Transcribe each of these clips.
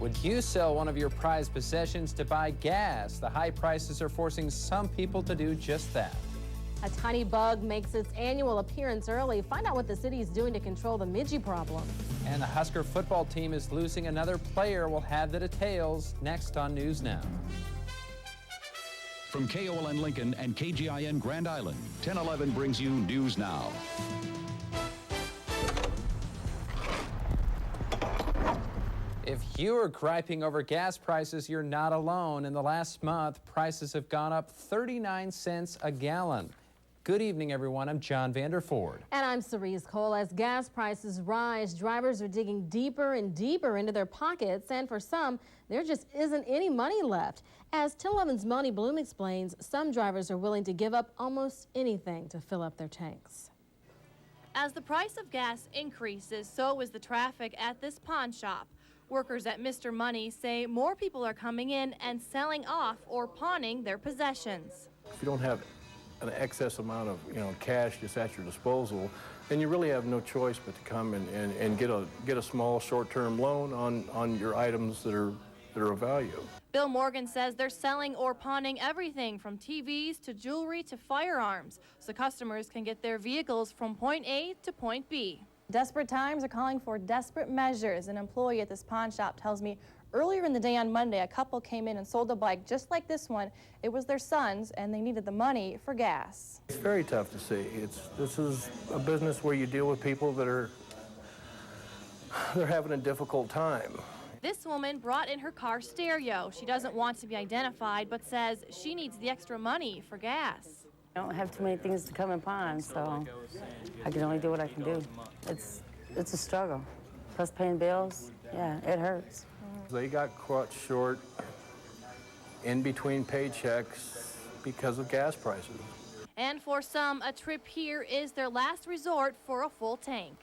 Would you sell one of your prized possessions to buy gas? The high prices are forcing some people to do just that. A tiny bug makes its annual appearance early. Find out what the city is doing to control the midgie problem. And the Husker football team is losing another player. We'll have the details next on News Now. From KOLN Lincoln and KGIN Grand Island, 1011 brings you News Now. If you are griping over gas prices, you're not alone. In the last month, prices have gone up 39 cents a gallon. Good evening, everyone. I'm John Vanderford. And I'm Cerise Cole. As gas prices rise, drivers are digging deeper and deeper into their pockets, and for some, there just isn't any money left. As 1011's Melanie Bloom explains, some drivers are willing to give up almost anything to fill up their tanks. As the price of gas increases, so is the traffic at this pawn shop. Workers at Mr. Money say more people are coming in and selling off or pawning their possessions. If you don't have an excess amount of cash just at your disposal, then you really have no choice but to come and get a small short-term loan on your items that are of value. Bill Morgan says they're selling or pawning everything from TVs to jewelry to firearms, so customers can get their vehicles from point A to point B. Desperate times are calling for desperate measures. An employee at this pawn shop tells me earlier in the day on Monday, a couple came in and sold a bike just like this one. It was their son's, and they needed the money for gas. It's very tough to see. This is a business where you deal with people that they're having a difficult time. This woman brought in her car stereo. She doesn't want to be identified, but says she needs the extra money for gas. I don't have too many things to come and pawn, so I can only do what I can do. It's a struggle. Plus paying bills, yeah, it hurts. They got caught short in between paychecks because of gas prices. And for some, a trip here is their last resort for a full tank.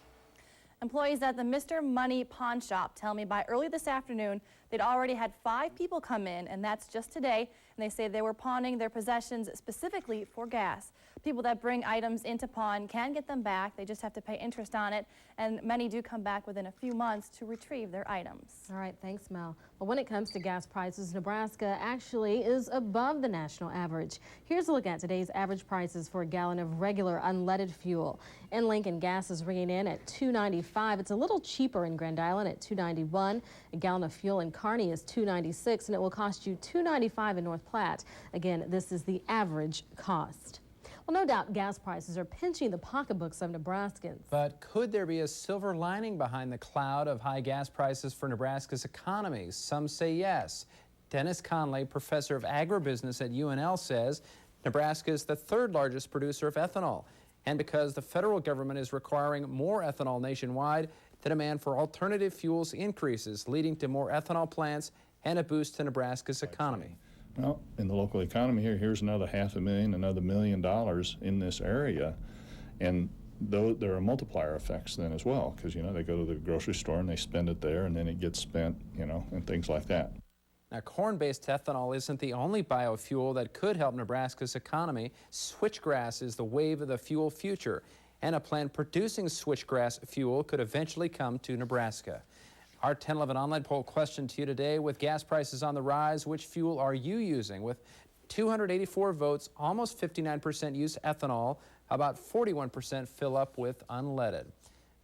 Employees at the Mr. Money pawn shop tell me by early this afternoon they'd already had 5 people come in, and that's just today, and they say they were pawning their possessions specifically for gas. People that bring items into pawn can get them back. They just have to pay interest on it, and many do come back within a few months to retrieve their items. All right, thanks, Mel. Well, when it comes to gas prices, Nebraska actually is above the national average. Here's a look at today's average prices for a gallon of regular unleaded fuel. In Lincoln, gas is ringing in at $2.95. It's a little cheaper in Grand Island at $2.91. A gallon of fuel in Kearney is $2.96, and it will cost you $2.95 in North Platte. Again, this is the average cost. Well, no doubt gas prices are pinching the pocketbooks of Nebraskans. But could there be a silver lining behind the cloud of high gas prices for Nebraska's economy? Some say yes. Dennis Conley, professor of agribusiness at UNL, says Nebraska is the 3rd largest producer of ethanol. And because the federal government is requiring more ethanol nationwide, the demand for alternative fuels increases, leading to more ethanol plants and a boost to Nebraska's economy. Well, in the local economy here's another $500,000, another $1 million in this area. And though there are multiplier effects then as well, because, they go to the grocery store and they spend it there, and then it gets spent, and things like that. Now, corn-based ethanol isn't the only biofuel that could help Nebraska's economy. Switchgrass is the wave of the fuel future, and a plant producing switchgrass fuel could eventually come to Nebraska. Our 1011 online poll question to you today: with gas prices on the rise, which fuel are you using? With 284 votes, almost 59% use ethanol, about 41% fill up with unleaded.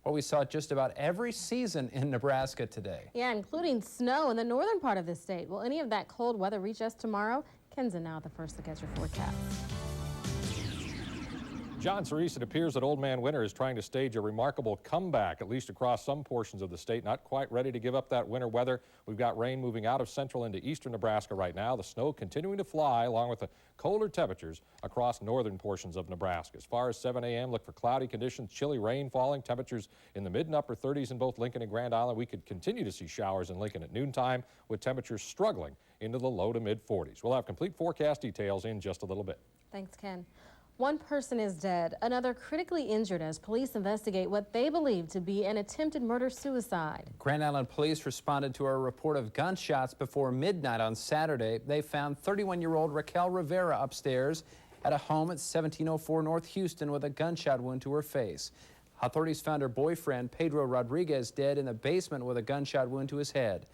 Well, we saw just about every season in Nebraska today. Yeah, including snow in the northern part of the state. Will any of that cold weather reach us tomorrow? Ken's in now with the first look at your forecast. John Cerise, it appears that Old Man Winter is trying to stage a remarkable comeback, at least across some portions of the state. Not quite ready to give up that winter weather. We've got rain moving out of central into eastern Nebraska right now. The snow continuing to fly, along with the colder temperatures across northern portions of Nebraska. As far as 7 a.m., look for cloudy conditions, chilly rain falling, temperatures in the mid and upper 30s in both Lincoln and Grand Island. We could continue to see showers in Lincoln at noontime, with temperatures struggling into the low to mid 40s. We'll have complete forecast details in just a little bit. Thanks, Ken. One person is dead, another critically injured as police investigate what they believe to be an attempted murder-suicide. Grand Island police responded to a report of gunshots before midnight on Saturday. They found 31-year-old Raquel Rivera upstairs at a home at 1704 North Houston with a gunshot wound to her face. Authorities found her boyfriend, Pedro Rodriguez, dead in the basement with a gunshot wound to his head.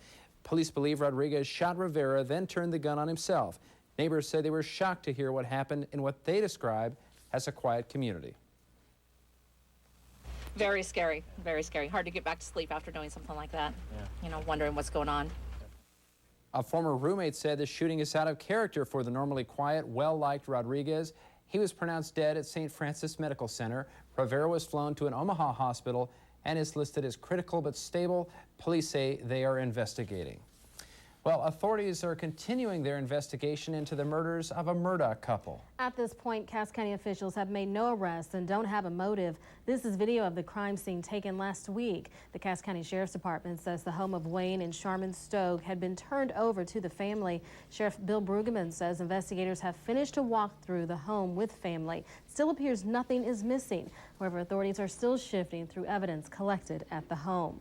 Police believe Rodriguez shot Rivera, then turned the gun on himself. Neighbors say they were shocked to hear what happened in what they describe as a quiet community. Very scary, very scary. Hard to get back to sleep after doing something like that. Yeah. You know, wondering what's going on. A former roommate said the shooting is out of character for the normally quiet, well-liked Rodriguez. He was pronounced dead at St. Francis Medical Center. Rivera was flown to an Omaha hospital and is listed as critical but stable. Police say they are investigating. Well, authorities are continuing their investigation into the murders of a Murdaugh couple. At this point, Cass County officials have made no arrests and don't have a motive. This is video of the crime scene taken last week. The Cass County Sheriff's Department says the home of Wayne and Sharman Stoke had been turned over to the family. Sheriff Bill Brueggemann says investigators have finished a walk through the home with family. Still appears nothing is missing. However, authorities are still shifting through evidence collected at the home.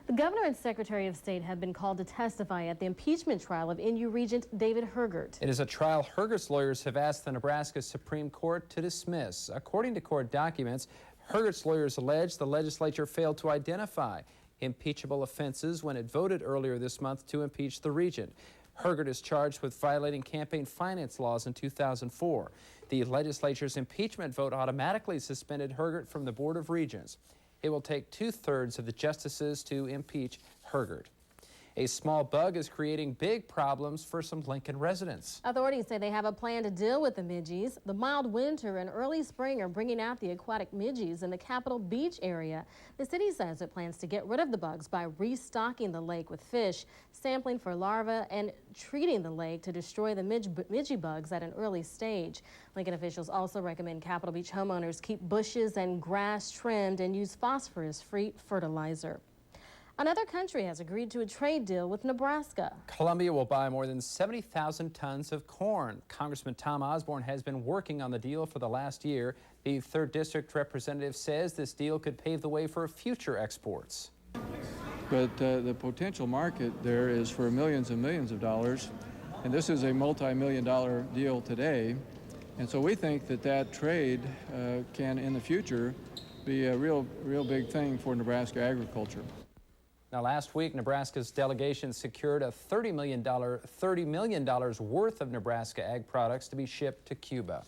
The governor and secretary of state have been called to testify at the impeachment trial of NU Regent David Hergert. It is a trial Hergert's lawyers have asked the Nebraska Supreme Court to dismiss. According to court documents, Hergert's lawyers allege the legislature failed to identify impeachable offenses when it voted earlier this month to impeach the regent. Hergert is charged with violating campaign finance laws in 2004. The legislature's impeachment vote automatically suspended Hergert from the Board of Regents. It will take 2/3 of the justices to impeach Hergert. A small bug is creating big problems for some Lincoln residents. Authorities say they have a plan to deal with the midges. The mild winter and early spring are bringing out the aquatic midges in the Capitol Beach area. The city says it plans to get rid of the bugs by restocking the lake with fish, sampling for larvae, and treating the lake to destroy the midgie bugs at an early stage. Lincoln officials also recommend Capitol Beach homeowners keep bushes and grass trimmed and use phosphorus-free fertilizer. Another country has agreed to a trade deal with Nebraska. Colombia will buy more than 70,000 tons of corn. Congressman Tom Osborne has been working on the deal for the last year. The 3rd District representative says this deal could pave the way for future exports. But the potential market there is for millions and millions of dollars, and this is a multi-million-dollar deal today. And so we think that that trade can, in the future, be a real big thing for Nebraska agriculture. Now, last week, Nebraska's delegation secured a $30 million worth of Nebraska ag products to be shipped to Cuba.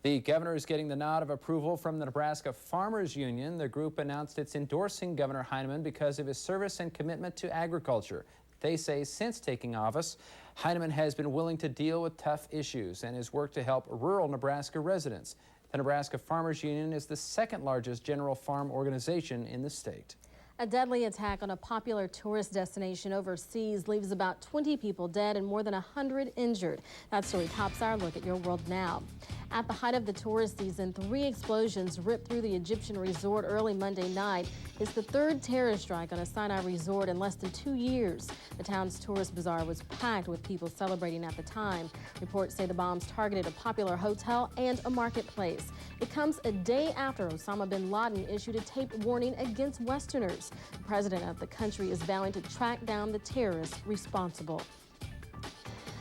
The governor is getting the nod of approval from the Nebraska Farmers Union. The group announced it's endorsing Governor Heineman because of his service and commitment to agriculture. They say since taking office, Heineman has been willing to deal with tough issues and has worked to help rural Nebraska residents. The Nebraska Farmers Union is the 2nd largest general farm organization in the state. A deadly attack on a popular tourist destination overseas leaves about 20 people dead and more than 100 injured. That story tops our look at Your World Now. At the height of the tourist season, 3 explosions ripped through the Egyptian resort early Monday night. It's the 3rd terror strike on a Sinai resort in less than 2 years. The town's tourist bazaar was packed with people celebrating at the time. Reports say the bombs targeted a popular hotel and a marketplace. It comes a day after Osama bin Laden issued a taped warning against Westerners. The president of the country is vowing to track down the terrorists responsible.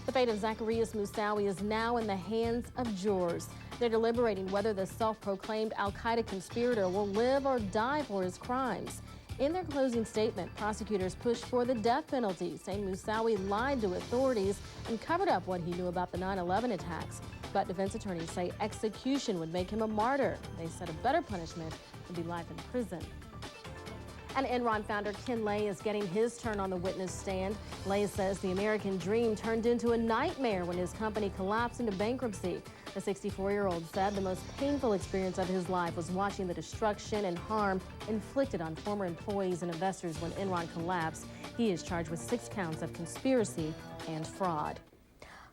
The fate of Zacarias Moussaoui is now in the hands of jurors. They're deliberating whether the self-proclaimed al-Qaeda conspirator will live or die for his crimes. In their closing statement, prosecutors pushed for the death penalty, saying Moussaoui lied to authorities and covered up what he knew about the 9/11 attacks. But defense attorneys say execution would make him a martyr. They said a better punishment would be life in prison. And Enron founder Ken Lay is getting his turn on the witness stand. Lay says the American dream turned into a nightmare when his company collapsed into bankruptcy. The 64-year-old said the most painful experience of his life was watching the destruction and harm inflicted on former employees and investors when Enron collapsed. He is charged with 6 counts of conspiracy and fraud.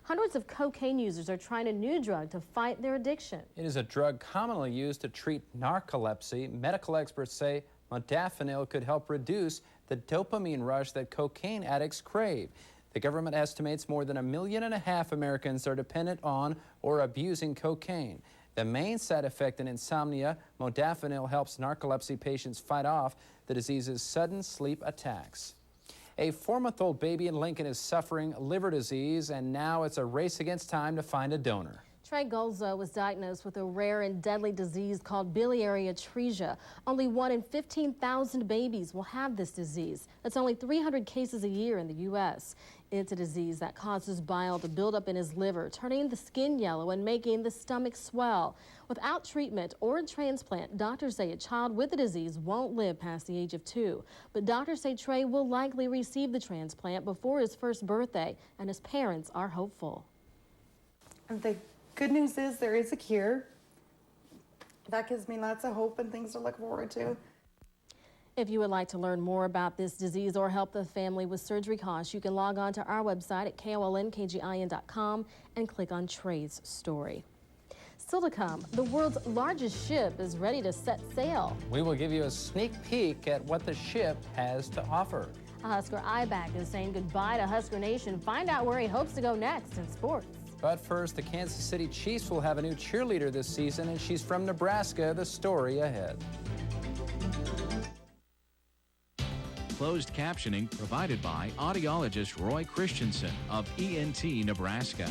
Hundreds of cocaine users are trying a new drug to fight their addiction. It is a drug commonly used to treat narcolepsy. Medical experts say modafinil could help reduce the dopamine rush that cocaine addicts crave. The government estimates more than 1.5 million Americans are dependent on or abusing cocaine. The main side effect in insomnia, modafinil helps narcolepsy patients fight off the disease's sudden sleep attacks. A 4-month-old baby in Lincoln is suffering liver disease, and now it's a race against time to find a donor. Trey Golzo was diagnosed with a rare and deadly disease called biliary atresia. Only 1 in 15,000 babies will have this disease. That's only 300 cases a year in the U.S. It's a disease that causes bile to build up in his liver, turning the skin yellow and making the stomach swell. Without treatment or a transplant, doctors say a child with the disease won't live past the age of 2. But doctors say Trey will likely receive the transplant before his first birthday, and his parents are hopeful. The good news is there is a cure. That gives me lots of hope and things to look forward to. If you would like to learn more about this disease or help the family with surgery costs, you can log on to our website at KOLN, and click on Trey's story. Still to come, the world's largest ship is ready to set sail. We will give you a sneak peek at what the ship has to offer. A Husker I-back is saying goodbye to Husker Nation. Find out where he hopes to go next in sports. But first, the Kansas City Chiefs will have a new cheerleader this season, and she's from Nebraska. The story ahead. Closed captioning provided by audiologist Roy Christensen of ENT Nebraska.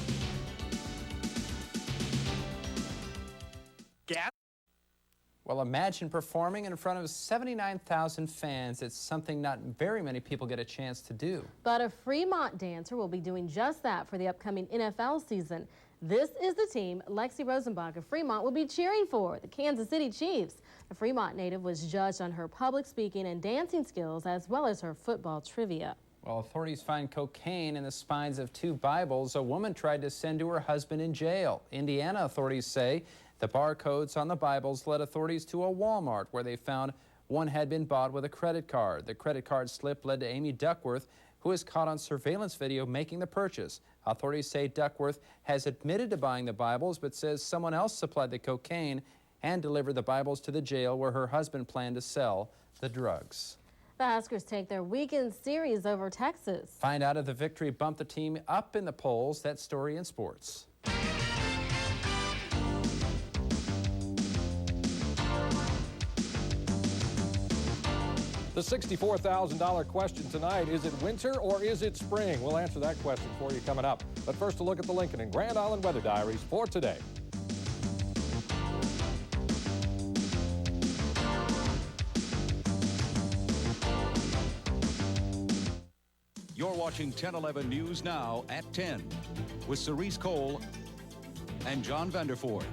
Well, imagine performing in front of 79,000 fans. It's something not very many people get a chance to do. But a Fremont dancer will be doing just that for the upcoming NFL season. This is the team Lexi Rosenbach of Fremont will be cheering for, the Kansas City Chiefs. The Fremont native was judged on her public speaking and dancing skills as well as her football trivia. Well, authorities find cocaine in the spines of 2 Bibles a woman tried to send to her husband in jail. Indiana authorities say the barcodes on the Bibles led authorities to a Walmart where they found one had been bought with a credit card. The credit card slip led to Amy Duckworth, who was caught on surveillance video making the purchase. Authorities say Duckworth has admitted to buying the Bibles, but says someone else supplied the cocaine and delivered the Bibles to the jail where her husband planned to sell the drugs. The Huskers take their weekend series over Texas. Find out if the victory bumped the team up in the polls. That story in sports. The $64,000 question tonight, is it winter or is it spring? We'll answer that question for you coming up. But first, a look at the Lincoln and Grand Island weather diaries for today. You're watching 1011 News Now at 10 with Cerise Cole and John Vanderford.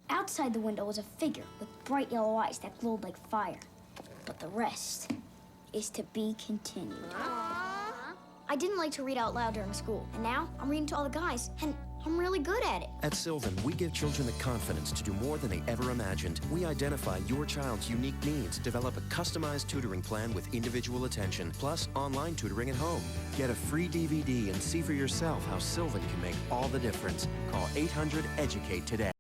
Outside the window was a figure with bright yellow eyes that glowed like fire. But the rest is to be continued. I didn't like to read out loud during school, and now I'm reading to all the guys, and I'm really good at it. At Sylvan, we give children the confidence to do more than they ever imagined. We identify your child's unique needs, develop a customized tutoring plan with individual attention, plus online tutoring at home. Get a free DVD and see for yourself how Sylvan can make all the difference. Call 800-EDUCATE today.